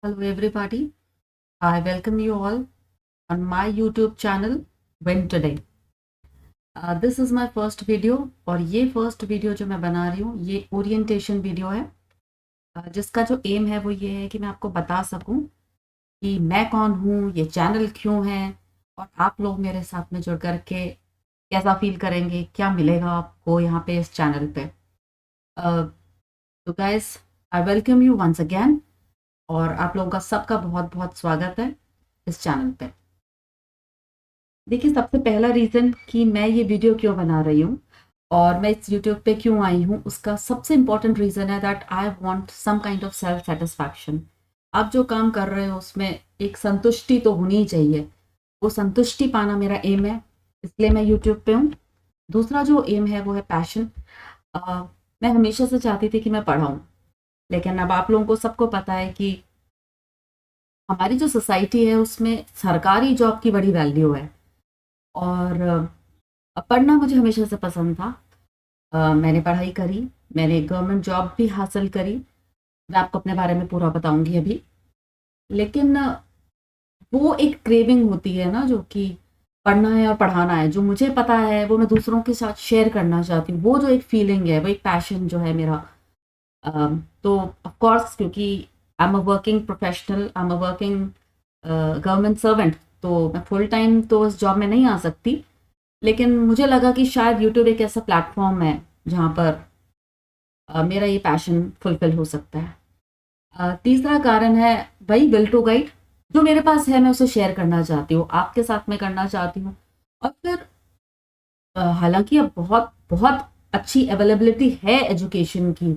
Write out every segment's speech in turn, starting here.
Hello everybody, I welcome you all on my YouTube channel Win Today. This is my first video और ये first video जो मैं बना रही हूँ ये ओरिएंटेशन वीडियो है जिसका जो एम है वो ये है कि मैं आपको बता सकूँ कि मैं कौन हूँ, ये चैनल क्यों है और आप लोग मेरे साथ में जुड़ करके कैसा फील करेंगे, क्या मिलेगा आपको यहाँ पे इस चैनल पे। तो guys, I welcome you once again और आप लोगों का सबका बहुत बहुत स्वागत है इस चैनल पे। देखिए, सबसे पहला रीज़न कि मैं ये वीडियो क्यों बना रही हूँ और मैं इस यूट्यूब पे क्यों आई हूँ, उसका सबसे इम्पोर्टेंट रीज़न है that I want some kind of self satisfaction. आप जो काम कर रहे हो उसमें एक संतुष्टि तो होनी ही चाहिए, वो संतुष्टि पाना मेरा एम है, इसलिए मैं यूट्यूब पे हूँ। दूसरा जो एम है वो है पैशन। मैं हमेशा से चाहती थी कि मैं पढ़ाऊँ, लेकिन अब आप लोगों को सबको पता है कि हमारी जो सोसाइटी है उसमें सरकारी जॉब की बड़ी वैल्यू है और पढ़ना मुझे हमेशा से पसंद था। मैंने पढ़ाई करी, मैंने गवर्नमेंट जॉब भी हासिल करी। मैं आपको अपने बारे में पूरा बताऊंगी अभी। लेकिन वो एक क्रेविंग होती है ना, जो कि पढ़ना है और पढ़ाना है, जो मुझे पता है वो मैं दूसरों के साथ शेयर करना चाहती हूँ। वो जो एक फीलिंग है, वो एक पैशन जो है मेरा। तो ऑफ कोर्स, क्योंकि I am a working professional, I am a working government servant, तो मैं फुल टाइम तो इस जॉब में नहीं आ सकती। लेकिन मुझे लगा कि शायद यूट्यूब एक ऐसा प्लेटफॉर्म है जहाँ पर मेरा ये पैशन फुलफिल हो सकता है। तीसरा कारण है भाई विल टू गाइड। जो मेरे पास है मैं उसे शेयर करना चाहती हूँ, आपके साथ में करना चाहती हूँ। और फिर हालांकि अब बहुत बहुत अच्छी अवेलेबिलिटी है एजुकेशन की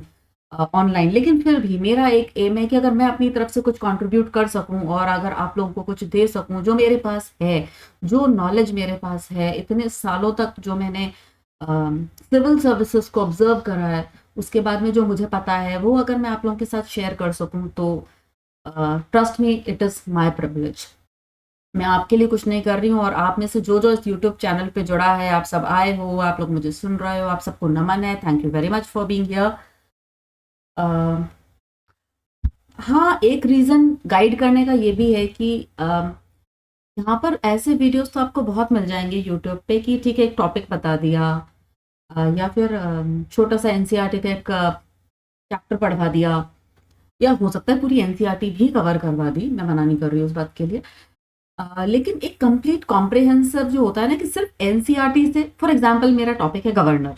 ऑनलाइन, लेकिन फिर भी मेरा एक एम है कि अगर मैं अपनी तरफ से कुछ कंट्रीब्यूट कर सकूं और अगर आप लोगों को कुछ दे सकूं, जो मेरे पास है, जो नॉलेज मेरे पास है इतने सालों तक, जो मैंने सिविल सर्विसेज को ऑब्जर्व करा है, उसके बाद में जो मुझे पता है वो अगर मैं आप लोगों के साथ शेयर कर सकूं तो trust me, it is my privilege. मैं आपके लिए कुछ नहीं कर रही हूँ और आप में से जो जो इस यूट्यूब चैनल पे जुड़ा है, आप सब आए हो, आप लोग मुझे सुन रहे हो, आप सबको नमन है। Thank you very much for being here. हाँ, एक रीज़न गाइड करने का ये भी है कि यहाँ पर ऐसे वीडियोस तो आपको बहुत मिल जाएंगे यूट्यूब पे कि ठीक है, एक टॉपिक बता दिया या फिर छोटा सा एनसीईआरटी का एक चैप्टर पढ़वा दिया, या हो सकता है पूरी एनसीईआरटी भी कवर करवा दी। मैं मना नहीं कर रही हूँ उस बात के लिए। लेकिन एक कंप्लीट कॉम्प्रिहेंसिव जो होता है ना, कि सिर्फ एनसीईआरटी से, फॉर एग्जांपल मेरा टॉपिक है गवर्नर,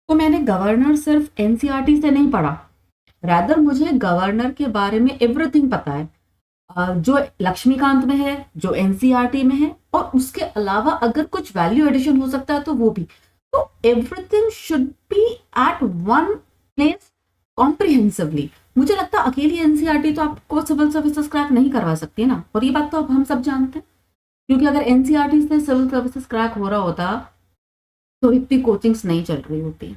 तो मैंने गवर्नर सिर्फ एनसीईआरटी से नहीं पढ़ा, रैदर मुझे गवर्नर के बारे में एवरीथिंग पता है, जो लक्ष्मीकांत में है, जो एनसीईआरटी में है, और उसके अलावा अगर कुछ वैल्यू एडिशन हो सकता है तो वो भी। तो everything should be at one place comprehensively. मुझे लगता है अकेली एनसीईआरटी तो आपको सिविल सर्विसेज क्रैक नहीं करवा सकती है ना, और ये बात तो अब हम सब जानते हैं। क्योंकि अगर एनसीईआरटी से सिविल सर्विसेज क्रैक हो रहा होता तो इतनी कोचिंग्स नहीं चल रही होती।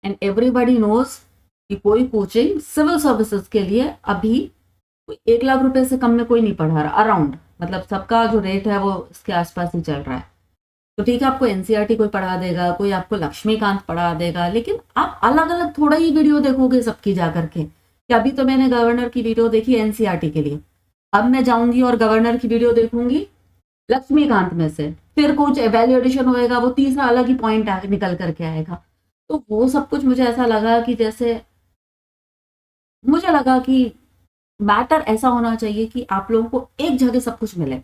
एंड एवरीबडी नोज कि कोई कोचिंग सिविल सर्विसेज के लिए अभी 1 लाख रुपए से कम में कोई नहीं पढ़ा रहा अराउंड, मतलब सबका जो रेट है वो इसके आसपास ही चल रहा है। तो ठीक है, आपको एनसीईआरटी कोई पढ़ा देगा, कोई आपको लक्ष्मीकांत पढ़ा देगा, लेकिन आप अलग अलग थोड़ा ही वीडियो देखोगे सबकी जा करके। कि अभी तो मैंने गवर्नर की वीडियो देखी एनसीईआरटी के लिए, अब मैं जाऊंगी और गवर्नर की वीडियो देखूंगी लक्ष्मीकांत में से, फिर कुछ एवेल्युएशन होएगा, वो तीसरा अलग ही पॉइंट निकल करके आएगा। तो वो सब कुछ मुझे ऐसा लगा कि जैसे मुझे लगा कि मैटर ऐसा होना चाहिए कि आप लोगों को एक जगह सब कुछ मिले।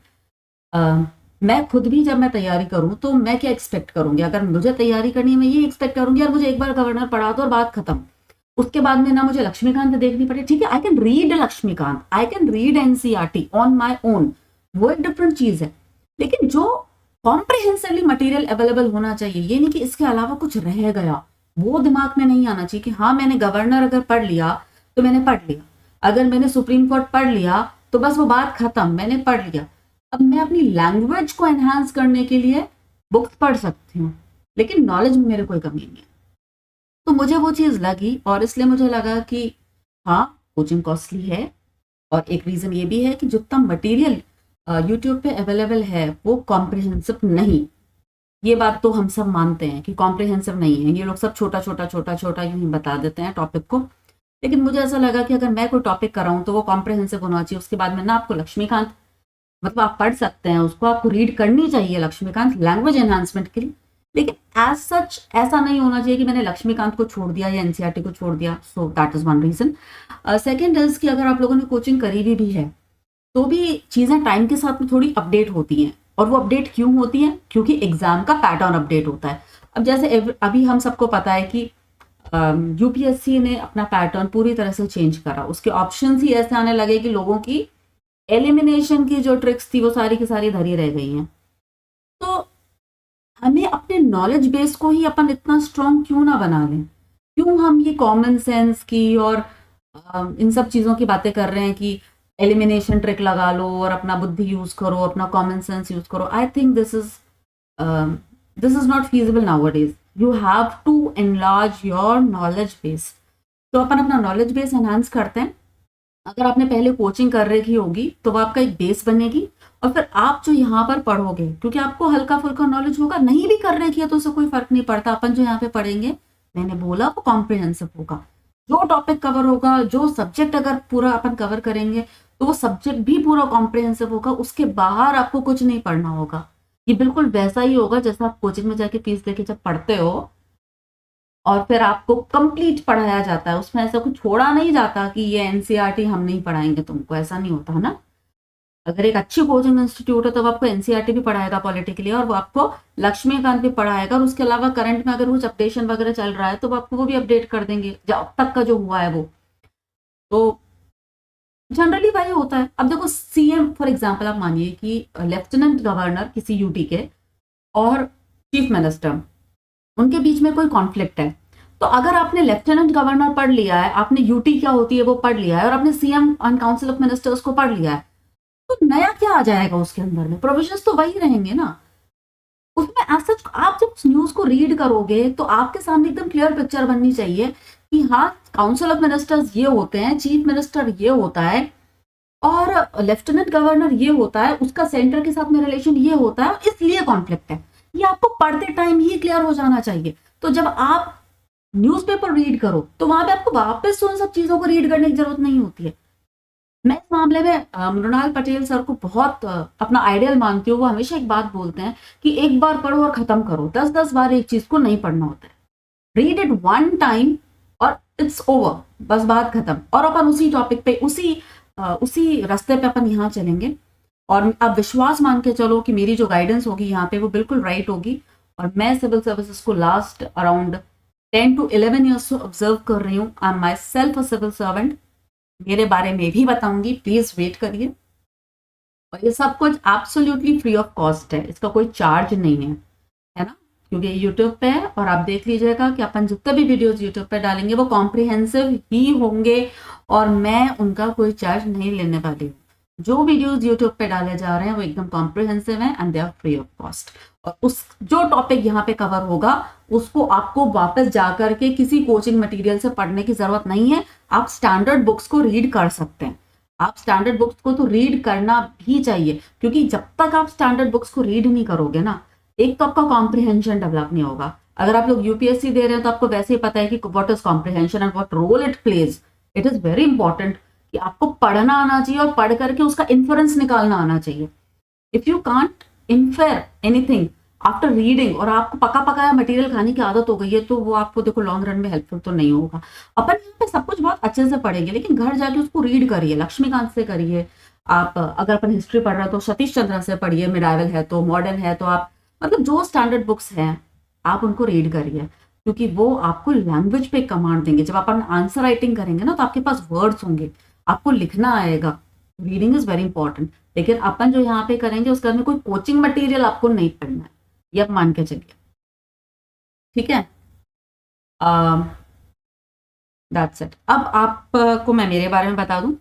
मैं खुद भी जब मैं तैयारी करूं तो मैं क्या एक्सपेक्ट करूंगी, अगर मुझे तैयारी करनी है मैं ये एक्सपेक्ट करूंगी यार मुझे एक बार गवर्नर पढ़ा दो और बात खत्म। उसके बाद में ना मुझे लक्ष्मीकांत देखनी पड़े। ठीक है, I can read Laxmikanth, I can read NCERT on my own, वो एक डिफरेंट चीज है। लेकिन जो कॉम्प्रिहेंसिवली मटेरियल अवेलेबल होना चाहिए, ये नहीं कि इसके अलावा कुछ रह गया, वो दिमाग में नहीं आना चाहिए कि हाँ मैंने गवर्नर अगर पढ़ लिया तो मैंने पढ़ लिया, अगर मैंने सुप्रीम कोर्ट पढ़ लिया तो बस वो बात खत्म, मैंने पढ़ लिया। अब मैं अपनी लैंग्वेज को एनहांस करने के लिए बुक्स पढ़ सकती हूँ, लेकिन नॉलेज में मेरे कोई कमी नहीं है। तो मुझे वो चीज़ लगी और इसलिए मुझे लगा कि हाँ, कोचिंग कॉस्टली है, और एक रीज़न ये भी है कि जितना मटेरियल यूट्यूब पे अवेलेबल है वो कॉम्प्रिहेंसिव नहीं। ये बात तो हम सब मानते हैं कि कॉम्प्रिहेंसिव नहीं है, ये लोग सब छोटा छोटा छोटा छोटा यूं ही बता देते हैं टॉपिक को। लेकिन मुझे ऐसा लगा कि अगर मैं कोई टॉपिक कर रहा हूँ तो वो कॉम्प्रिहेंसिव होना चाहिए। उसके बाद में ना आपको लक्ष्मीकांत, मतलब आप पढ़ सकते हैं उसको, आपको रीड करनी चाहिए लक्ष्मीकांत लैंग्वेज एनहांसमेंट के लिए। लेकिन एज सच ऐसा नहीं होना चाहिए कि मैंने लक्ष्मीकांत को छोड़ दिया या एनसीईआरटी को छोड़ दिया। So that is one reason. Second is कि अगर आप लोगों ने कोचिंग करी भी है तो भी चीज़ें टाइम के साथ में थोड़ी अपडेट होती हैं। और वो अपडेट क्यों होती हैं? क्योंकि एग्जाम का पैटर्न अपडेट होता है। अब जैसे अभी हम सबको पता है कि यूपीएससी ने अपना पैटर्न पूरी तरह से चेंज करा। उसके ऑप्शंस ही ऐसे आने लगे कि लोगों की एलिमिनेशन की जो ट्रिक्स थी वो सारी की सारी धरी रह गई हैं। तो हमें अपने नॉलेज बेस को ही अपन इतना स्ट्रॉन्ग क्यों ना बना लें? क्यों हम ये कॉमन सेंस की और इन सब चीज़ों की बातें कर रहे हैं कि एलिमिनेशन ट्रिक लगा लो और अपना बुद्धि यूज करो, अपना कॉमन सेंस यूज करो? I think this is not feasible nowadays. You have to enlarge your knowledge base. तो अपन अपना नॉलेज बेस एनहांस करते हैं। अगर आपने पहले कोचिंग कर रखी होगी तो वो आपका एक बेस बनेगी, और फिर आप जो यहाँ पर पढ़ोगे, क्योंकि आपको हल्का फुल्का नॉलेज होगा, नहीं भी कर रखी है तो उससे कोई फर्क नहीं पड़ता। अपन जो यहाँ पे पढ़ेंगे, मैंने बोला, वो कॉम्प्रिहेंसिव होगा। जो टॉपिक कवर होगा, जो सब्जेक्ट अगर पूरा अपन कवर करेंगे तो वो सब्जेक्ट भी पूरा कॉम्प्रिहेंसिव होगा। उसके बाहर आपको कुछ नहीं पढ़ना होगा। ये बिल्कुल वैसा ही होगा जैसा आप कोचिंग में जाके फीस लेके जब पढ़ते हो और फिर आपको कंप्लीट पढ़ाया जाता है। उसमें ऐसा कुछ छोड़ा नहीं जाता कि ये एनसीईआरटी हम नहीं पढ़ाएंगे तुमको, ऐसा नहीं होता है ना। अगर एक अच्छी कोचिंग इंस्टीट्यूट है तो आपको एनसीईआरटी भी पढ़ाएगा पॉलिटिकली, और वो आपको लक्ष्मीकांत भी पढ़ाएगा, और उसके अलावा करंट में अगर कुछ अपडेशन वगैरह चल रहा है तो वो आपको वो भी अपडेट कर देंगे जो अब तक का जो हुआ है वो। तो जनरली वही होता है। अब देखो, सीएम फॉर एग्जाम्पल आप मानिए कि लेफ्टिनेंट गवर्नर किसी यूटी के और चीफ मिनिस्टर, उनके बीच में कोई कॉन्फ्लिक्ट है। तो अगर आपने लेफ्टिनेंट गवर्नर पढ़ लिया है, आपने यूटी क्या होती है वो पढ़ लिया है, और आपने CM and council of ministers को पढ़ लिया है, तो नया क्या आ जाएगा उसके अंदर में? प्रोविजंस तो वही रहेंगे ना। उसमें ऐसा आप जब उस न्यूज को रीड करोगे तो आपके सामने एकदम क्लियर पिक्चर बननी चाहिए कि हाँ, काउंसिल ऑफ मिनिस्टर्स ये होते हैं, चीफ मिनिस्टर ये होता है, और लेफ्टिनेंट गवर्नर ये होता है, उसका सेंटर के साथ में रिलेशन ये होता है, इसलिए कॉन्फ्लिक्ट है। ये आपको पढ़ते टाइम ही क्लियर हो जाना चाहिए। तो जब आप न्यूज़पेपर रीड करो तो वहां पे आपको वापस उन सब चीजों को रीड करने की जरूरत नहीं होती है। मैं इस मामले में मृणाल पटेल सर को बहुत अपना आइडियल मानती हूँ। वो हमेशा एक बात बोलते हैं कि एक बार पढ़ो और खत्म करो, 10-10 बार एक चीज को नहीं पढ़ना होता है। रीड इट वन टाइम और इट्स ओवर, बस बात खत्म। और अपन उसी टॉपिक पे, उसी रास्ते पे अपन यहाँ चलेंगे। और आप विश्वास मान के चलो कि मेरी जो गाइडेंस होगी यहाँ पे वो बिल्कुल राइट होगी। और मैं सिविल सर्विसेज को लास्ट अराउंड 10 to 11 ईयर्स से ऑब्जर्व कर रही हूँ। I am myself a civil servant. मेरे बारे में भी बताऊंगी, प्लीज वेट करिए। और ये सब कुछ एब्सोल्युटली फ्री ऑफ कॉस्ट है, इसका कोई चार्ज नहीं है ना, क्योंकि यूट्यूब पे है। और आप देख लीजिएगा कि अपन जितने भी वीडियोस यूट्यूब पे डालेंगे वो कॉम्प्रिहेंसिव ही होंगे, और मैं उनका कोई चार्ज नहीं लेने वाली हूँ। जो वीडियोस यूट्यूब पे डाले जा रहे हैं वो एकदम कॉम्प्रिहेंसिव हैं and they are free of cost. और उस जो टॉपिक यहाँ पे कवर होगा उसको आपको वापस जाकर के किसी कोचिंग मटेरियल से पढ़ने की जरूरत नहीं है। आप स्टैंडर्ड बुक्स को रीड कर सकते हैं। आप स्टैंडर्ड बुक्स को तो रीड करना भी चाहिए, क्योंकि जब तक आप स्टैंडर्ड बुक्स को रीड नहीं करोगे ना, एक तो आपका कॉम्प्रिहेंशन डेवलप नहीं होगा। अगर आप लोग यूपीएससी दे रहे हैं तो आपको वैसे ही पता है कि what is comprehension and what role it plays. It is very important कि आपको पढ़ना आना चाहिए और पढ़ करके उसका इन्फरेंस निकालना आना चाहिए। If you can't infer anything after reading, और आपको पका पकाया मटेरियल खाने की आदत हो गई है, तो वो आपको देखो लॉन्ग रन में हेल्पफुल तो नहीं होगा। अपन यहाँ पे सब कुछ बहुत अच्छे से पढ़ेंगे, लेकिन घर जाके उसको रीड करिए, लक्ष्मीकांत से करिए। आप अगर अपन हिस्ट्री पढ़ रहे हो तो सतीश चंद्र से पढ़िए, मिडावल है तो, मॉडर्न है तो, आप मतलब जो स्टैंडर्ड बुक्स हैं आप उनको रीड करिए, क्योंकि वो आपको लैंग्वेज पे कमांड देंगे। जब अपन आंसर राइटिंग करेंगे ना तो आपके पास वर्ड्स होंगे, आपको लिखना आएगा। Reading is very important. लेकिन अपन जो यहाँ पे करेंगे उसके अंदर कोई कोचिंग मटेरियल आपको नहीं पढ़ना है, ये आप मान के चलिए, ठीक है। That's it. अब आपको मैं मेरे बारे में बता दूं।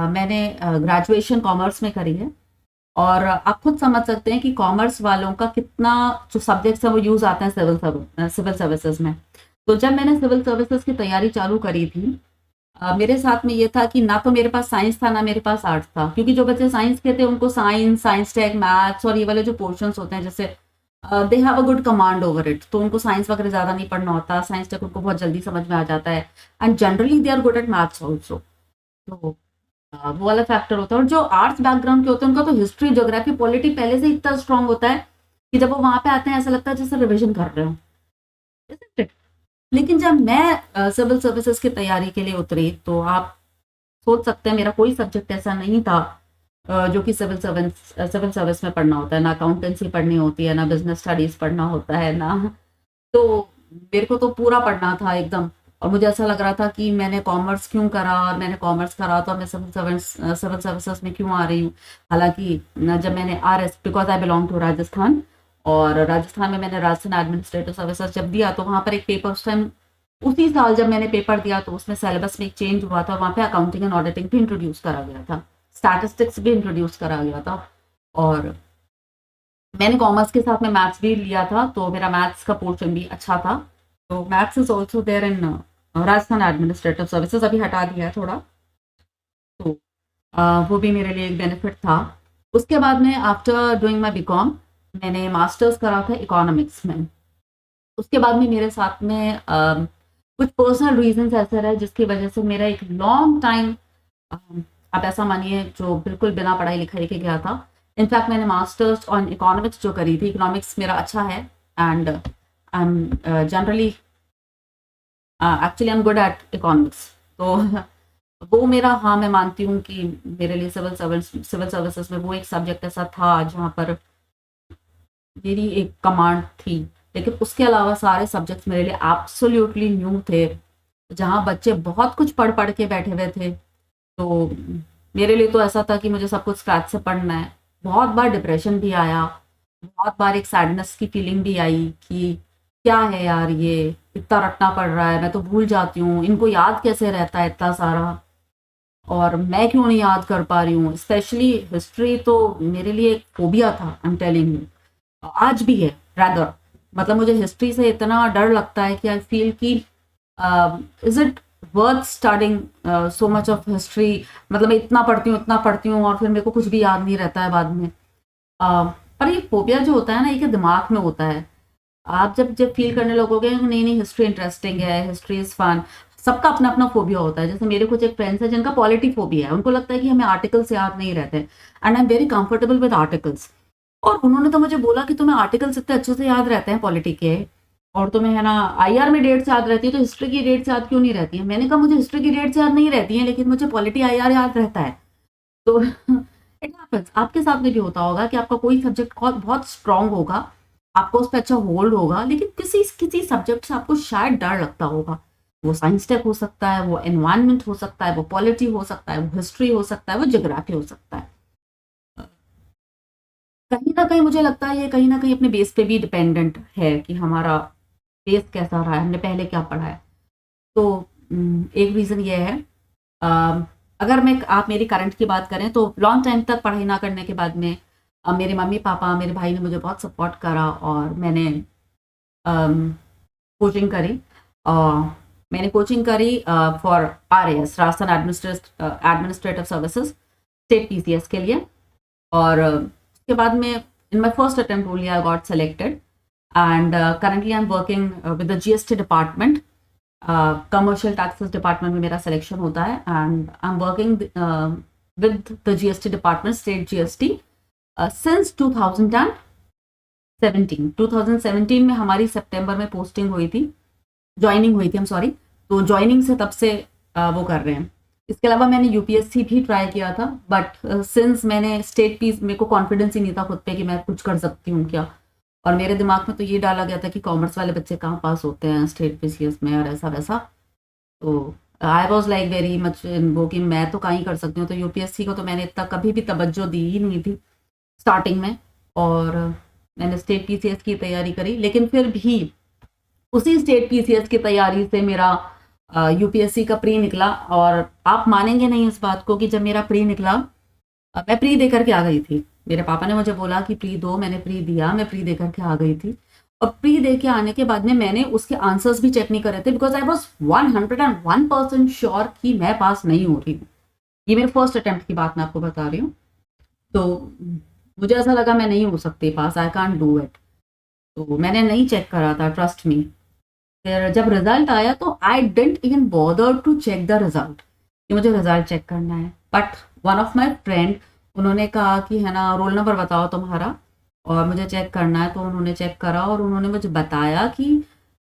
मैंने ग्रेजुएशन कॉमर्स में करी है, और आप खुद समझ सकते हैं कि कॉमर्स वालों का कितना जो सब्जेक्ट्स है वो यूज आते हैं सिविल सर्विसेज में। तो जब मैंने सिविल सर्विसेज की तैयारी चालू करी थी, मेरे साथ में ये था कि ना तो मेरे पास साइंस था ना मेरे पास आर्ट्स था, क्योंकि जो बच्चे साइंस के थे उनको साइंस टेक मैथ्स और ये वाले जो पोर्शंस होते हैं, जैसे they have a good command over it, तो उनको साइंस वगैरह ज़्यादा नहीं पढ़ना होता, साइंस तक उनको बहुत जल्दी समझ में आ जाता है, and generally they are good at maths also. तो वो वाला फैक्टर होता है। और जो आर्ट्स बैकग्राउंड के होते हैं उनका तो हिस्ट्री, ज्योग्राफी, पॉलिटी पहले से इतना स्ट्रांग होता है कि जब वो वहां पे आते हैं ऐसा लगता है जैसे रिविजन कर रहे हो, isn't it? लेकिन जब मैं सिविल सर्विसेज की तैयारी के लिए उतरी तो आप सोच सकते हैं मेरा कोई सब्जेक्ट ऐसा नहीं था जो कि सिविल सर्विस में पढ़ना होता है। ना अकाउंटेंसी पढ़नी होती है, ना बिजनेस स्टडीज पढ़ना होता है, ना। तो मेरे को तो पूरा पढ़ना था एकदम। और मुझे ऐसा लग रहा था कि मैंने कॉमर्स क्यों करा, और मैंने कॉमर्स करा तो मैं सिविल सर्विसेज में क्यों आ रही हूँ। हालांकि जब मैंने RS, because I belong to Rajasthan, और राजस्थान में मैंने राजस्थान एडमिनिस्ट्रेटिव सर्विसेज जब दिया तो वहाँ पर एक पेपर उस टाइम, उसी साल जब मैंने पेपर दिया तो उसमें सिलेबस में एक चेंज हुआ था, वहाँ पे अकाउंटिंग एंड ऑडिटिंग भी इंट्रोड्यूस करा गया था, स्टैटिस्टिक्स भी इंट्रोड्यूस करा गया था। और मैंने कॉमर्स के साथ में मैथ्स भी लिया था, तो मेरा मैथ्स का पोर्शन भी अच्छा था। तो maths is also there in Rajasthan administrative services, अभी हटा दिया है थोड़ा। तो वो भी मेरे लिए एक बेनिफिट था। उसके बाद में आफ्टर डूइंग माई बीकॉम मैंने मास्टर्स करा था इकोनॉमिक्स में। उसके बाद में मेरे साथ में कुछ पर्सनल रीजंस ऐसे रहे जिसकी वजह से मेरा एक लॉन्ग टाइम, आप ऐसा मानिए, जो बिल्कुल बिना पढ़ाई लिखाई के गया था। इनफैक्ट मैंने मास्टर्स ऑन इकोनॉमिक्स जो करी थी, इकोनॉमिक्स मेरा अच्छा है, and I am generally, actually I am good at economics. तो वो मेरा, हाँ, मैं मानती हूँ कि मेरे लिए सिविल सर्विसेज में वो एक सब्जेक्ट ऐसा था जहाँ पर मेरी एक कमांड थी। लेकिन उसके अलावा सारे सब्जेक्ट्स मेरे लिए एब्सोल्युटली न्यू थे, जहाँ बच्चे बहुत कुछ पढ़ पढ़ के बैठे हुए थे। तो मेरे लिए तो ऐसा था कि मुझे सब कुछ स्क्रैच से पढ़ना है। बहुत बार डिप्रेशन भी आया, बहुत बार एक सैडनेस की फीलिंग भी आई कि क्या है यार, ये इतना रटना पड़ रहा है, मैं तो भूल जाती हूँ, इनको याद कैसे रहता है इतना सारा, और मैं क्यों नहीं याद कर पा रही हूँ। स्पेशली हिस्ट्री तो मेरे लिए एक फोबिया था, आई एम टेलिंग यू, आज भी है रादर। मतलब मुझे हिस्ट्री से इतना डर लगता है कि आई फील कि is it worth studying so much of history. मतलब मैं इतना पढ़ती हूँ और फिर मेरे को कुछ भी याद नहीं रहता है बाद में। पर ये फोबिया जो होता है ना, ये दिमाग में होता है। आप जब जब फील करने लगोगे नहीं नहीं हिस्ट्री इंटरेस्टिंग है, हिस्ट्री इज फन, सबका अपना अपना फोबिया होता है। जैसे मेरे कुछ एक फ्रेंड्स हैं जिनका पॉलिटी फोबिया है, उनको लगता है कि हमें आर्टिकल्स याद नहीं रहते, and I am very comfortable with articles. और उन्होंने तो मुझे बोला कि तुम्हें आर्टिकल्स इतने अच्छे से याद रहते हैं पॉलिटी के, और तुम्हें है ना IR में डेट्स याद रहती है, तो हिस्ट्री की डेट्स याद क्यों नहीं रहती है। मैंने कहा मुझे हिस्ट्री की डेट्स याद नहीं रहती हैं, लेकिन मुझे पॉलिटी IR याद रहता है। तो इट हैपेंस, आपके साथ में भी होता होगा कि आपका कोई सब्जेक्ट बहुत बहुत स्ट्रांग होगा, आपको उस पर अच्छा होल्ड होगा, लेकिन किसी किसी सब्जेक्ट से आपको शायद डर लगता होगा। वो साइंस टेक हो सकता है, वो एनवायरनमेंट हो सकता है, वो पॉलिटी हो सकता है, वो हिस्ट्री हो सकता है, वो ज्योग्राफी हो सकता है। कहीं ना कहीं मुझे लगता है ये कहीं ना कहीं अपने बेस पे भी डिपेंडेंट है कि हमारा बेस कैसा रहा है, हमने पहले क्या पढ़ा है। तो एक रीज़न ये है। अम, अगर मैं आप मेरी करंट की बात करें तो लॉन्ग टाइम तक पढ़ाई ना करने के बाद में मेरे मम्मी पापा, मेरे भाई ने मुझे बहुत सपोर्ट करा, और मैंने कोचिंग करी। मैंने कोचिंग करी for RAS, Rajasthan administrative services, state PCS के लिए। और उसके बाद में in my first attempt only I got selected, and currently I am working with the GST department. Commercial taxes department में मेरा सिलेक्शन होता है, and I am working with the GST department, state GST, since 2017 में हमारी सितंबर में posting हुई थी, joining हुई थी, हम सॉरी। तो ज्वाइनिंग से तब से वो कर रहे हैं। इसके अलावा मैंने UPSC भी ट्राई किया था, बट सिंस मैंने स्टेट पीस, मेरे को कॉन्फिडेंस ही नहीं था खुद पे कि मैं कुछ कर सकती हूँ क्या। और मेरे दिमाग में तो ये डाला गया था कि कॉमर्स वाले बच्चे कहाँ पास होते हैं स्टेट PCS में, और ऐसा वैसा। तो I was like very much in वो कि मैं तो कहीं कर सकती हूँ। तो UPSC को तो मैंने इतना कभी भी तवज्जो दी ही नहीं थी स्टार्टिंग में। और मैंने स्टेट PCS की तैयारी करी, लेकिन फिर भी उसी स्टेट PCS की तैयारी से मेरा UPSC का प्री निकला। और आप मानेंगे नहीं इस बात को कि जब मेरा प्री निकला, मैं प्री दे करके आ गई थी। मेरे पापा ने मुझे बोला कि प्री दो, मैंने प्री दिया, मैं प्री दे करके आ गई थी। और प्री दे के आने के बाद में मैंने उसके आंसर्स भी चेक नहीं करे थे, बिकॉज आई वॉज 101% श्योर कि मैं पास नहीं हो रही हूँ। ये मेरे फर्स्ट अटेम्प्ट की बात मैं आपको बता रही हूँ। तो मुझे ऐसा लगा मैं नहीं हो सकती पास, आई कांट डू इट। तो मैंने नहीं चेक करा था, ट्रस्ट मी। फिर जब रिजल्ट आया तो I didn't even bother to check the result कि मुझे रिजल्ट चेक करना है। But one of my friend, उन्होंने कहा कि है ना रोल नंबर बताओ तुम्हारा और मुझे चेक करना है। तो उन्होंने चेक करा और उन्होंने मुझे बताया कि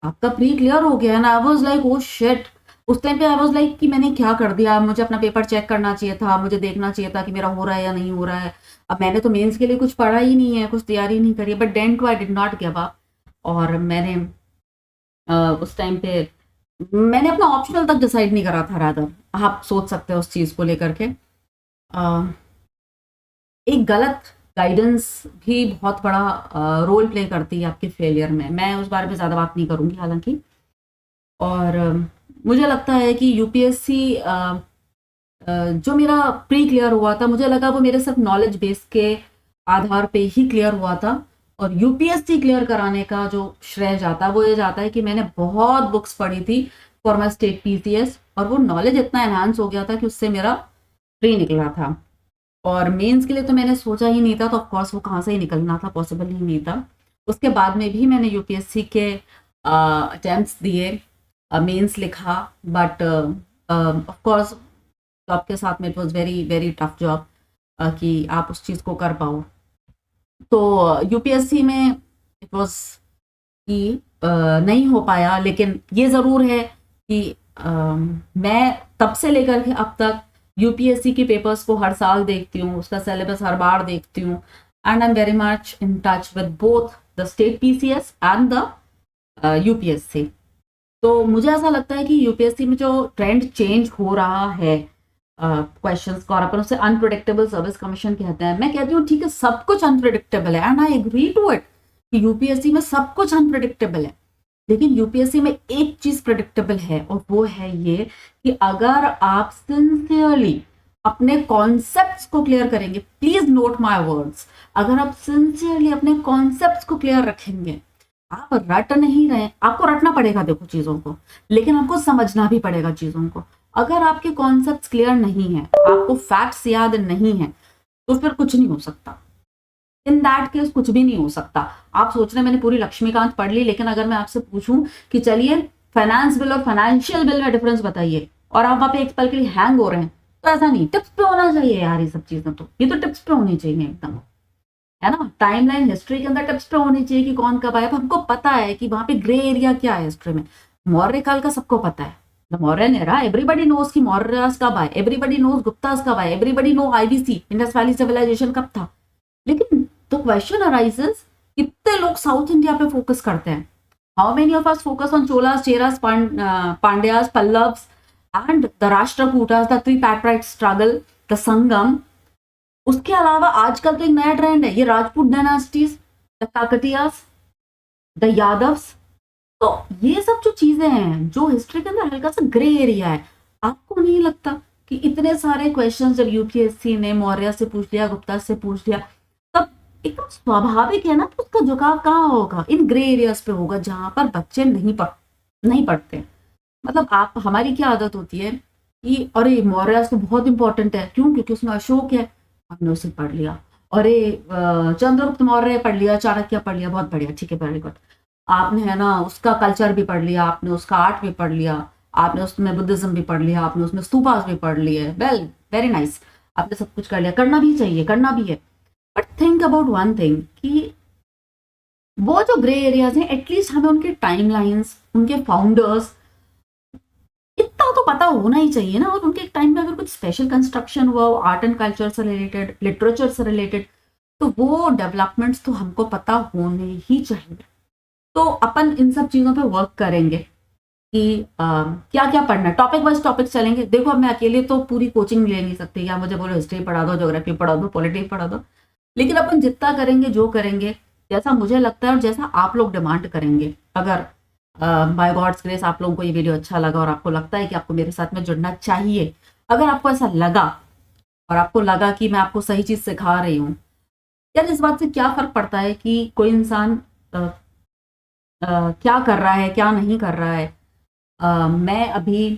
आपका प्री क्लियर हो गया है ना। I was like oh shit. उस टाइम पे आई वाज लाइक कि मैंने क्या कर दिया, मुझे अपना पेपर चेक करना चाहिए था, मुझे देखना चाहिए था कि मेरा हो रहा है या नहीं हो रहा है। अब मैंने तो मेंस के लिए कुछ पढ़ा ही नहीं है, कुछ तैयारी नहीं करी है, but then too I did not give up. और मैंने उस टाइम पे मैंने अपना ऑप्शनल तक डिसाइड नहीं करा था। रादर आप सोच सकते हो उस चीज़ को लेकर के एक गलत गाइडेंस भी बहुत बड़ा रोल प्ले करती है आपके फेलियर में। मैं उस बारे में ज़्यादा बात नहीं करूँगी हालांकि। और मुझे लगता है कि यूपीएससी जो मेरा प्री क्लियर हुआ था, मुझे लगा वो मेरे सिर्फ नॉलेज बेस के आधार पे ही क्लियर हुआ था। और यूपीएससी क्लियर कराने का जो श्रेय जाता है वो ये जाता है कि मैंने बहुत बुक्स पढ़ी थी फॉर माई स्टेट पीसीएस, और वो नॉलेज इतना एनहांस हो गया था कि उससे मेरा प्री निकला था। और मेंस के लिए तो मैंने सोचा ही नहीं था, तो ऑफकोर्स वो कहाँ से ही निकलना था, पॉसिबल ही नहीं था। उसके बाद में भी मैंने यूपीएससी के अटेम्प्ट्स दिए, मेंस लिखा, बट ऑफकोर्स जॉब के साथ में it was very very tough job कि आप उस चीज़ को कर पाओ। तो यूपीएससी में इट वॉज कि नहीं हो पाया। लेकिन ये ज़रूर है कि मैं तब से लेकर के अब तक यूपीएससी के पेपर्स को हर साल देखती हूँ, उसका सिलेबस हर बार देखती हूँ, and I am very much in touch with both the state PCS and the UPSC. तो मुझे ऐसा लगता है कि यूपीएससी में जो ट्रेंड चेंज हो रहा है क्वेश्चंस का, और अपन उसे अनप्रिडिक्टेबल सर्विस कमीशन कहते हैं। मैं कहती हूँ ठीक है, सब कुछ अनप्रिडिक्टेबल है and I agree to it कि यूपीएससी में सब कुछ अनप्रिडिक्टेबल है। लेकिन यूपीएससी में एक चीज प्रिडिक्टेबल है, और वो है ये कि अगर आप सिंसियरली अपने कॉन्सेप्ट्स को क्लियर करेंगे, प्लीज नोट माय वर्ड्स, अगर आप सिंसियरली अपने कॉन्सेप्ट्स को क्लियर रखेंगे, आप रट नहीं रहे, आपको रटना पड़ेगा देखो चीजों को, लेकिन आपको समझना भी पड़ेगा चीजों को। अगर आपके कॉन्सेप्ट्स क्लियर नहीं है, आपको फैक्ट्स याद नहीं है, तो फिर कुछ नहीं हो सकता। इन दैट केस कुछ भी नहीं हो सकता। आप सोच रहे हैं मैंने पूरी लक्ष्मीकांत पढ़ ली, लेकिन अगर मैं आपसे पूछूं कि चलिए फाइनेंस बिल और फाइनेंशियल बिल में डिफरेंस बताइए, और आप वहां पे एक पल के लिए हैंग हो रहे हैं, तो ऐसा नहीं, टिप्स पे होना चाहिए यार। ये सब चीजें तो ये तो टिप्स पे होनी चाहिए एकदम, है ना। टाइमलाइन हिस्ट्री के अंदर टिप्स पे होनी चाहिए कि कौन कब आया। अब हमको पता है कि वहां पे ग्रे एरिया क्या है हिस्ट्री में। मौर्य काल का सबको पता है, the Mauryan era, everybody knows कि मौर्यस कब आए, एवरीबॉडी नोज गुप्तास कब आए, everybody know IVC Indus valley civilisation कब था। लेकिन तो क्वेश्चन अराइजेस, कितने लोग साउथ इंडिया पे फोकस करते हैं? How many of us focus on Cholas, Cheras, Pandyas, Pallavas and the Rashtrakutas, the tripartite struggle, the Sangam. उसके अलावा आजकल तो एक नया ट्रेंड है, ये Rajput dynasties, the Kakatiyas, the Yadavs. तो ये सब जो चीजें हैं जो हिस्ट्री के अंदर हल्का सा ग्रे एरिया है, आपको नहीं लगता कि इतने सारे क्वेश्चंस जब यूपीएससी ने मौर्य से पूछ लिया, गुप्ता से पूछ लिया, तब एकदम स्वाभाविक है ना कि उसका झुकाव कहाँ होगा? इन ग्रे एरियाज पे होगा जहां पर बच्चे नहीं पढ़ते। मतलब आप, हमारी क्या आदत होती है कि अरे मौर्य तो बहुत इंपॉर्टेंट है, क्यों? क्योंकि उसमें अशोक है, हमने उसे पढ़ लिया। अरे चंद्रगुप्त मौर्य पढ़ लिया, चाणक्य पढ़ लिया, बहुत बढ़िया, ठीक है, वेरी गुड। आपने है ना उसका कल्चर भी पढ़ लिया, आपने उसका आर्ट भी पढ़ लिया, आपने उसमें बुद्धिज्म भी पढ़ लिया, आपने उसमें स्तूपास भी पढ़ लिए, वेल वेरी नाइस, आपने सब कुछ कर लिया, करना भी चाहिए, करना भी है। But think about one thing कि वो जो ग्रे एरियाज हैं, एटलीस्ट हमें उनके टाइमलाइंस, उनके फाउंडर्स, इतना तो पता होना ही चाहिए ना। और उनके टाइम में अगर कुछ स्पेशल कंस्ट्रक्शन हुआ हो आर्ट एंड कल्चर से रिलेटेड, लिटरेचर से रिलेटेड, तो वो डेवलपमेंट्स तो हमको पता होने ही चाहिए। तो अपन इन सब चीजों पे वर्क करेंगे कि क्या क्या पढ़ना है, टॉपिक वाइज टॉपिक चलेंगे। देखो अब मैं अकेले तो पूरी कोचिंग ले नहीं सकती, या मुझे बोलो हिस्ट्री पढ़ा दो, ज्योग्राफी पढ़ा दो, पॉलिटिक्स पढ़ा दो। लेकिन अपन जितना करेंगे, जो करेंगे, जैसा मुझे लगता है और जैसा आप लोग डिमांड करेंगे, अगर बाय गॉड्स ग्रेस आप लोगों को ये वीडियो अच्छा लगा और आपको लगता है कि आपको मेरे साथ में जुड़ना चाहिए, अगर आपको ऐसा लगा और आपको लगा कि मैं आपको सही चीज सिखा रही हूँ, यार इस बात से क्या फर्क पड़ता है कि कोई इंसान क्या कर रहा है, क्या नहीं कर रहा है, मैं अभी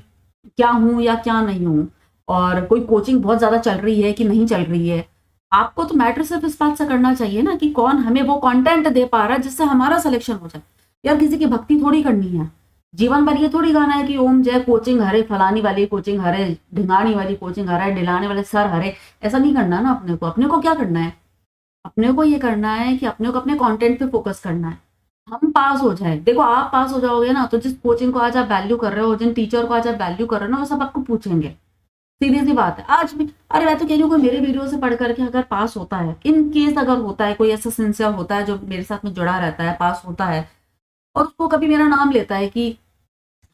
क्या हूँ या क्या नहीं हूँ, और कोई कोचिंग बहुत ज़्यादा चल रही है कि नहीं चल रही है, आपको तो मैटर सिर्फ इस बात से करना चाहिए ना कि कौन हमें वो कंटेंट दे पा रहा है जिससे हमारा सिलेक्शन हो जाए। यार किसी की भक्ति थोड़ी करनी है, जीवन भर ये थोड़ी गाना है कि ओम जय कोचिंग हरे, फलानी वाली कोचिंग हरे, ढिंगानी वाली कोचिंग हरे, डिलाने वाले सर हरे। ऐसा नहीं करना ना। अपने को क्या करना है? अपने को ये करना है कि अपने को अपने कंटेंट पे फोकस करना है। हम पास हो जाए। देखो आप पास हो जाओगे ना तो जिस कोचिंग को आज आप वैल्यू कर रहे हो, जिन टीचर को आज आप वैल्यू कर रहे हो ना, वो सब आपको पूछेंगे। सीधी सी बात है। आज भी अरे मैं तो कह रही हूँ कोई मेरे वीडियो से पढ़ करके अगर पास होता है, इन केस अगर होता है, कोई ऐसा सिंसियर होता है जो मेरे साथ में जुड़ा रहता है, पास होता है और उसको कभी मेरा नाम लेता है कि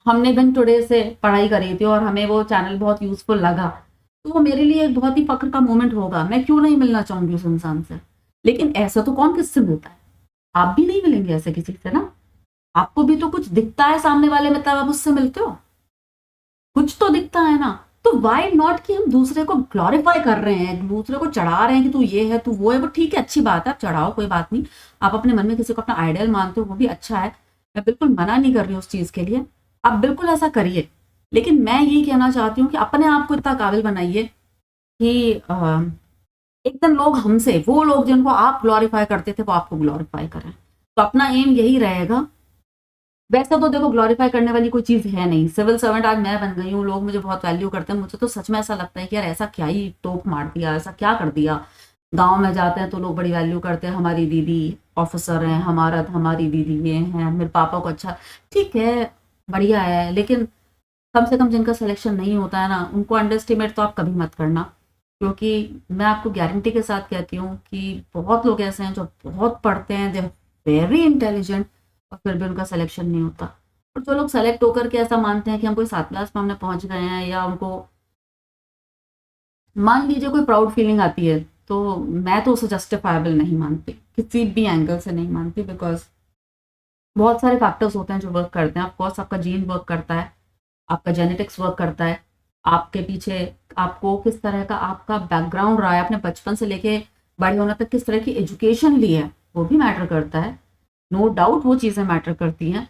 हमने बिन टुडे से पढ़ाई करी थी और हमें वो चैनल बहुत यूजफुल लगा, तो वो मेरे लिए एक बहुत ही फक्र का मोमेंट होगा। मैं क्यों नहीं मिलना चाहूंगी उस इंसान से। लेकिन ऐसा तो कौन किससे मिलता है? आप भी नहीं मिलेंगे ऐसे किसी से ना। आपको भी तो कुछ दिखता है सामने वाले में, तब आप उससे मिलते हो। कुछ तो दिखता है ना। तो वाई नॉट कि हम दूसरे को ग्लोरीफाई कर रहे हैं, दूसरे को चढ़ा रहे हैं कि तू ये है, तू वो है। वो ठीक है, अच्छी बात है, आप चढ़ाओ, कोई बात नहीं। आप अपने मन में किसी को अपना आइडियल मानते हो, वो भी अच्छा है। मैं बिल्कुल मना नहीं कर रही हूँ उस चीज के लिए, आप बिल्कुल ऐसा करिए। लेकिन मैं ये कहना चाहती हूँ कि अपने आप को इतना काबिल बनाइए कि एक दिन लोग हमसे, वो लोग जिनको आप ग्लोरीफाई करते थे, वो आपको ग्लोरीफाई करें। तो अपना एम यही रहेगा। वैसे तो देखो ग्लोरीफाई करने वाली कोई चीज है नहीं। सिविल सर्वेंट आज मैं बन गई हूँ, लोग मुझे बहुत वैल्यू करते हैं। मुझे तो सच में ऐसा लगता है कि यार ऐसा क्या ही टोप मार दिया, ऐसा क्या कर दिया। गांव में जाते हैं तो लोग बड़ी वैल्यू करते हैं, हमारी दीदी ऑफिसर हैं, हमारी दीदी ये हैं, मेरे पापा को अच्छा। ठीक है, बढ़िया है, लेकिन कम से कम जिनका सिलेक्शन नहीं होता है ना, उनको अंडर एस्टिमेट तो आप कभी मत करना। क्योंकि मैं आपको गारंटी के साथ कहती हूँ कि बहुत लोग ऐसे हैं जो बहुत पढ़ते हैं, दे वेरी इंटेलिजेंट, और फिर भी उनका सिलेक्शन नहीं होता। और जो लोग सेलेक्ट होकर के ऐसा मानते हैं कि हम कोई 7 क्लास में हमने पहुंच गए हैं, या उनको मान लीजिए कोई प्राउड फीलिंग आती है, तो मैं तो उसे जस्टिफाइबल नहीं मानती, किसी भी एंगल से नहीं मानती। बिकॉज बहुत सारे फैक्टर्स होते हैं जो वर्क करते हैं। ऑफकोर्स आपका जीन वर्क करता है, आपका जेनेटिक्स वर्क करता है, आपके पीछे आपको किस तरह का आपका बैकग्राउंड रहा है, आपने बचपन से लेके बड़े होने तक किस तरह की एजुकेशन ली है, वो भी मैटर करता है। नो डाउट वो चीज़ें मैटर करती हैं।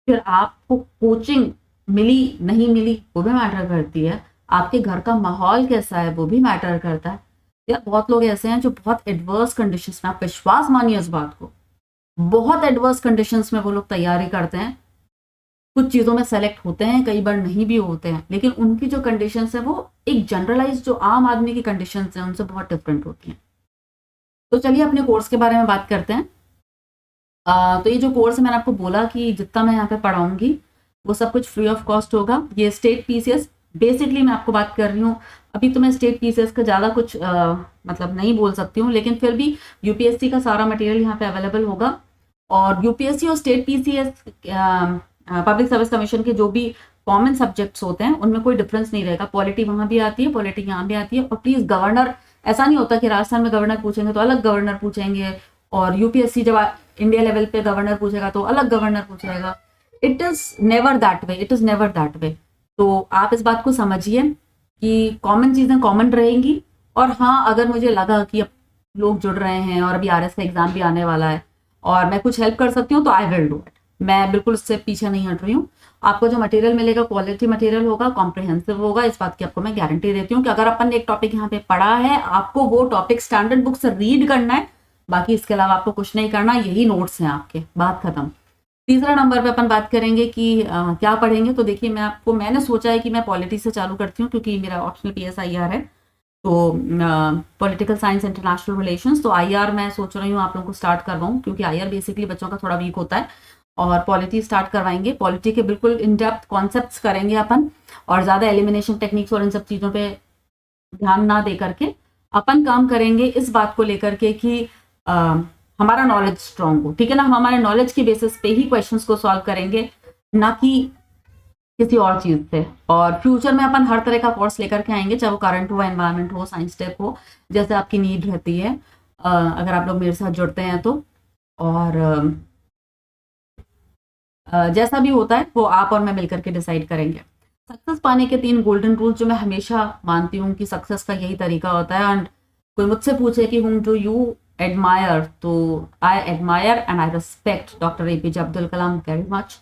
फिर आपको कोचिंग मिली नहीं मिली, वो भी मैटर करती है। आपके घर का माहौल कैसा है, वो भी मैटर करता है। या बहुत लोग ऐसे हैं जो बहुत एडवर्स कंडीशंस में, आप विश्वास मानिए इस बात को, बहुत एडवर्स कंडीशंस में वो लोग तैयारी करते हैं। कुछ चीज़ों में सेलेक्ट होते हैं, कई बार नहीं भी होते हैं, लेकिन उनकी जो कंडीशंस है वो एक जनरलाइज जो आम आदमी की कंडीशंस हैं उनसे बहुत डिफरेंट होती हैं। तो चलिए अपने कोर्स के बारे में बात करते हैं। तो ये जो कोर्स है, मैंने आपको बोला कि जितना मैं यहाँ पे पढ़ाऊंगी वो सब कुछ फ्री ऑफ कॉस्ट होगा। ये स्टेट पीसीएस बेसिकली मैं आपको बात कर रही हूँ। अभी तो मैं स्टेट पीसीएस का ज़्यादा कुछ मतलब नहीं बोल सकती हूँ, लेकिन फिर भी यूपीएससी का सारा मटेरियल यहाँ पे अवेलेबल होगा। और यूपीएससी और state PCS, public service commission के जो भी कॉमन सब्जेक्ट्स होते हैं उनमें कोई डिफरेंस नहीं रहेगा। पॉलिटी वहाँ भी आती है, पॉलिटी यहाँ भी आती है। और प्लीज़ गवर्नर, ऐसा नहीं होता कि राजस्थान में गवर्नर पूछेंगे तो अलग गवर्नर पूछेंगे, और यूपीएससी जब इंडिया लेवल पे गवर्नर पूछेगा तो अलग गवर्नर पूछेगा। It is never that way, it is never that way. तो आप इस बात को समझिए कि कॉमन चीज़ें कॉमन रहेंगी। और हाँ, अगर मुझे लगा कि अब लोग जुड़ रहे हैं और अभी आरएस का एग्जाम भी आने वाला है और मैं कुछ हेल्प कर सकती हूँ, तो आई विल डू इट। मैं बिल्कुल इससे पीछे नहीं हट रही हूँ। आपको जो मटेरियल मिलेगा क्वालिटी मटेरियल होगा, कॉम्प्रिहेंसिव होगा, इस बात की आपको मैं गारंटी देती हूँ कि अगर अपन ने एक टॉपिक यहाँ पे पढ़ा है, आपको वो टॉपिक स्टैंडर्ड बुक से रीड करना है। बाकी इसके अलावा आपको कुछ नहीं करना, यही नोट्स हैं आपके, बात खत्म। तीसरा नंबर पे अपन बात करेंगे कि क्या पढ़ेंगे। तो देखिए, मैंने सोचा है कि मैं पॉलिटी से चालू करती हूँ, क्योंकि मेरा ऑप्शनल पीएसआईआर है। तो पॉलिटिकल साइंस इंटरनेशनल रिलेशंस, तो आईआर मैं सोच रही हूँ आप लोगों को स्टार्ट करवाऊँ, क्योंकि आईआर बेसिकली बच्चों का थोड़ा वीक होता है। और पॉलिटी स्टार्ट करवाएंगे। पॉलिटी के बिल्कुल इन डेप्थ कॉन्सेप्ट्स करेंगे अपन, और ज़्यादा एलिमिनेशन टेक्निक्स और इन सब चीज़ों पे ध्यान ना दे करके अपन काम करेंगे इस बात को लेकर के कि हमारा नॉलेज स्ट्रांग हो। ठीक है ना, हम हमारे नॉलेज की बेसिस पे ही क्वेश्चंस को सॉल्व करेंगे, ना कि किसी और चीज से। और फ्यूचर में अपन हर तरह का कोर्स लेकर के आएंगे, चाहे वो करंट हो, एनवायरनमेंट हो, साइंस टेक हो, जैसे आपकी नीड रहती है। अगर आप लोग मेरे साथ जुड़ते हैं तो। और जैसा भी होता है वो आप और मैं मिलकर के डिसाइड करेंगे। सक्सेस पाने के 3 गोल्डन रूल्स जो मैं हमेशा मानती हूँ कि सक्सेस का यही तरीका होता है। एंड कोई मुझसे पूछे कि हुम डू यू एडमायर, तो I admire and I respect doctor APJ Abdul Kalam very much,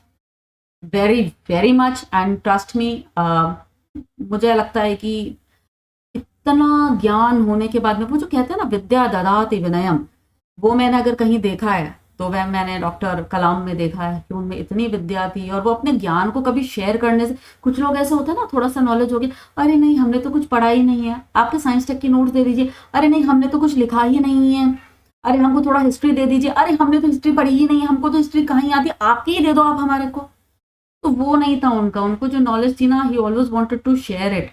very very much. And trust me, मुझे लगता है कि इतना ज्ञान होने के बाद में, वो जो कहते हैं ना विद्या ददाति विनयम, वो मैंने अगर कहीं देखा है तो वह मैंने डॉक्टर कलाम में देखा है कि उनमें इतनी विद्या थी और वो अपने ज्ञान को कभी शेयर करने से, कुछ लोग ऐसे होते हैं ना, थोड़ा सा नॉलेज हो गया, अरे नहीं हमने तो कुछ पढ़ा ही नहीं है, आपके साइंस टेक की नोट्स दे दीजिए, अरे नहीं हमने तो कुछ लिखा ही नहीं है, अरे हमको थोड़ा हिस्ट्री दे दीजिए, अरे हमने तो हिस्ट्री पढ़ी ही नहीं है, हमको तो हिस्ट्री कहाँ ही आती है, आपकी ही दे दो आप हमारे को। तो वो नहीं था उनका, उनको जो नॉलेज थी ना, he always wanted to share it.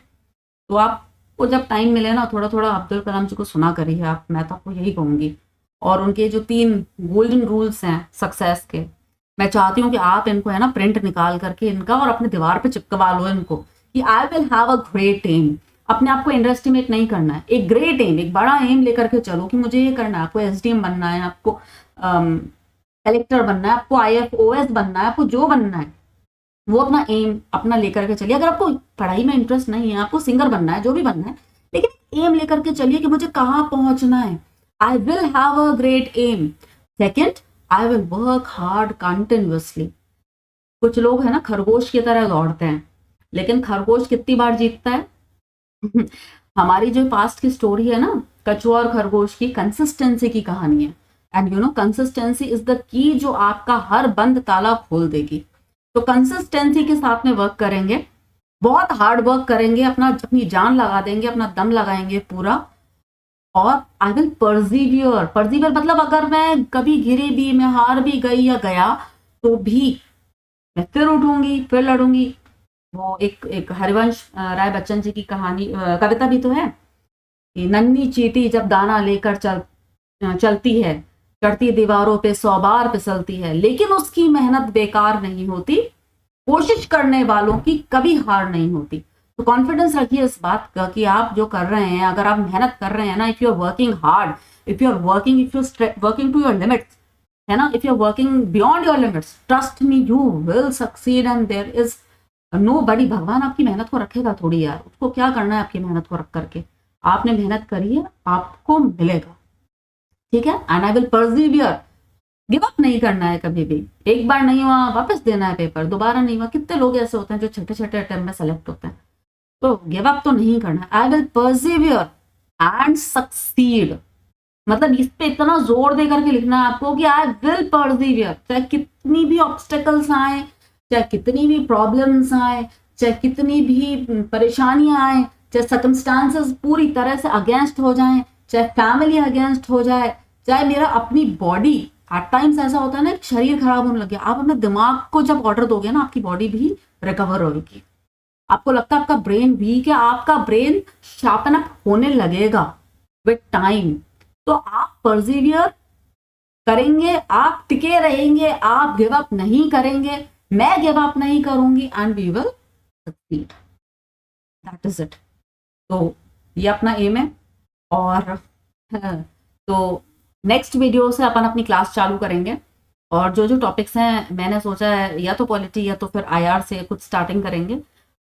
तो आपको जब टाइम मिले ना, थोड़ा थोड़ा अब्दुल कलाम जी को सुना करिए आप, मैं तो आपको यही कहूंगी। और उनके जो 3 गोल्डन रूल्स हैं सक्सेस के, मैं चाहती हूँ कि आप इनको है ना प्रिंट निकाल करके इनका और अपने दीवार पे चिपकवा लो इनको, कि I will have a great aim. अपने आप को अंडर एस्टिमेट नहीं करना है, एक ग्रेट एम, एक बड़ा एम लेकर के चलो कि मुझे ये करना है। आपको एसडीएम बनना है, आपको कलेक्टर बनना है, आपको आईएफओएस बनना है, आपको जो बनना है वो अपना एम अपना लेकर के चलिए। अगर आपको पढ़ाई में इंटरेस्ट नहीं है, आपको सिंगर बनना है, जो भी बनना है, लेकिन एम लेकर के चलिए कि मुझे कहाँ पहुंचना है। I will have a great aim. Second, I will work hard continuously. कुछ लोग है ना खरगोश की तरह दौड़ते हैं, लेकिन खरगोश कितनी बार जीतता है? हमारी जो पास्ट की स्टोरी है ना, कछुआ और खरगोश की, कंसिस्टेंसी की कहानी है। And you know consistency is the key जो आपका हर बंद ताला खोल देगी। तो कंसिस्टेंसी के साथ में वर्क करेंगे, बहुत हार्ड वर्क करेंगे, अपनी जान लगा देंगे, अपना दम लगाएंगे पूरा। और आई विल परसिवियर। परसिवियर मतलब अगर मैं कभी गिरी भी, मैं हार भी गई या गया, तो भी मैं फिर उठूंगी, फिर लड़ूंगी। वो एक हरिवंश राय बच्चन जी की कहानी, कविता भी तो है कि नन्ही चींटी जब दाना लेकर चलती है, चढ़ती दीवारों पे 100 बार फिसलती है, लेकिन उसकी मेहनत बेकार नहीं होती, कोशिश करने वालों की कभी हार नहीं होती। तो कॉन्फिडेंस रखिए इस बात का कि आप जो कर रहे हैं, अगर आप मेहनत कर रहे हैं ना, if you are working hard, if you are working, if you working to your limits, है ना, if you are working beyond your limits, trust me you will succeed. And there is nobody. भगवान आपकी मेहनत को रखेगा थोड़ी यार, उसको क्या करना है आपकी मेहनत को रख करके? आपने मेहनत करी है, आपको मिलेगा, ठीक है। And I will persevere. Give up नहीं करना है कभी भी। एक बार नहीं हुआ वापस देना है पेपर, दोबारा नहीं हुआ। कितने लोग ऐसे होते हैं जो छोटे छोटे अटेम्प्ट में सेलेक्ट होते हैं। तो गिव अप तो नहीं करना है। I will persevere and succeed, मतलब इस पे इतना जोर दे करके लिखना है आपको कि आई विल परसिवियर। चाहे कितनी भी ऑब्स्टेकल्स आए, चाहे कितनी भी प्रॉब्लम्स आए, चाहे कितनी भी परेशानियां आए, चाहे सर्कमस्टांसेस पूरी तरह से अगेंस्ट हो जाएं, चाहे फैमिली अगेंस्ट हो जाए, चाहे मेरा अपनी बॉडी, एट टाइम्स ऐसा होता है ना, शरीर खराब होने लग गया, आप अपने दिमाग को जब ऑर्डर दोगे ना, आपकी बॉडी भी रिकवर होगी। आपको लगता है आपका ब्रेन वीक है, आपका ब्रेन शार्पन अप होने लगेगा विद टाइम। तो आप परसिवियर करेंगे, आप टिके रहेंगे, आप गिव अप नहीं करेंगे, मैं गिव अप नहीं करूंगी, and we will succeed. That is it. तो ये अपना एम है। और तो नेक्स्ट वीडियो से अपन अपनी क्लास चालू करेंगे, और जो जो टॉपिक्स हैं मैंने सोचा है या तो पॉलिटी या तो फिर आईआर से कुछ स्टार्टिंग करेंगे।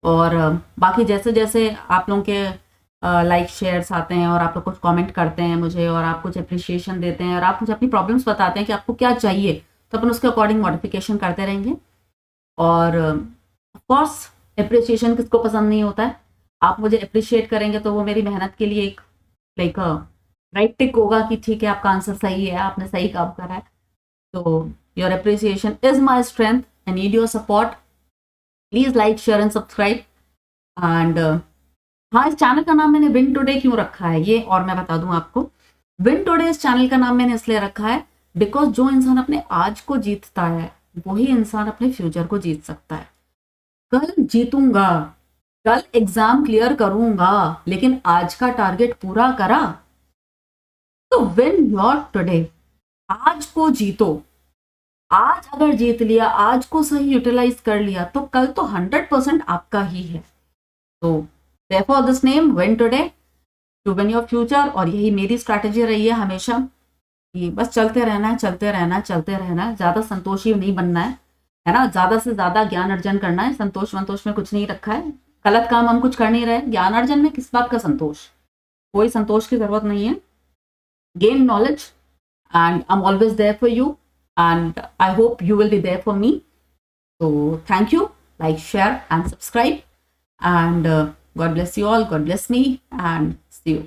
और बाकी जैसे जैसे आप लोगों के लाइक शेयर्स आते हैं और आप लोग कुछ कमेंट करते हैं मुझे, और आप कुछ अप्रिशिएशन देते हैं, और आप मुझे अपनी प्रॉब्लम्स बताते हैं कि आपको क्या चाहिए, तो अपन उसके अकॉर्डिंग मॉडिफिकेशन करते रहेंगे। और ऑफकोर्स अप्रिसिएशन किसको पसंद नहीं होता है। आप मुझे अप्रिशिएट करेंगे तो वो मेरी मेहनत के लिए एक लाइक राइट टिक होगा कि ठीक है आपका आंसर सही है, आपने सही काम करा है। तो your appreciation is my strength. I need your support. Please like share and subscribe. And हाँ, इस चैनल का नाम मैंने विन टुडे क्यों रखा है ये और मैं बता दूं आपको। विन टुडे इस चैनल का नाम मैंने इसलिए रखा है बिकॉज जो इंसान अपने आज को जीतता है वही इंसान अपने फ्यूचर को जीत सकता है। कल जीतूंगा, कल एग्जाम क्लियर करूंगा, लेकिन आज का टारगेट पूरा करा। तो विन योर टुडे, आज को जीतो। आज अगर जीत लिया, आज को सही यूटिलाइज कर लिया, तो कल तो 100% आपका ही है। तो therefore this name win today to win your future। और यही मेरी स्ट्रैटेजी रही है हमेशा कि बस चलते रहना है, चलते रहना है, चलते रहना है। ज्यादा संतोषी नहीं बनना है ना, ज्यादा से ज्यादा ज्ञान अर्जन करना है। संतोष वंतोष में कुछ नहीं रखा है, गलत काम हम कुछ कर नहीं रहे। ज्ञान अर्जन में किस बात का संतोष? कोई संतोष की जरूरत नहीं है। Gain knowledge and I am always there for you and I hope you will be there for me. तो thank you, like share and subscribe, and God bless you all, God bless me, and see you.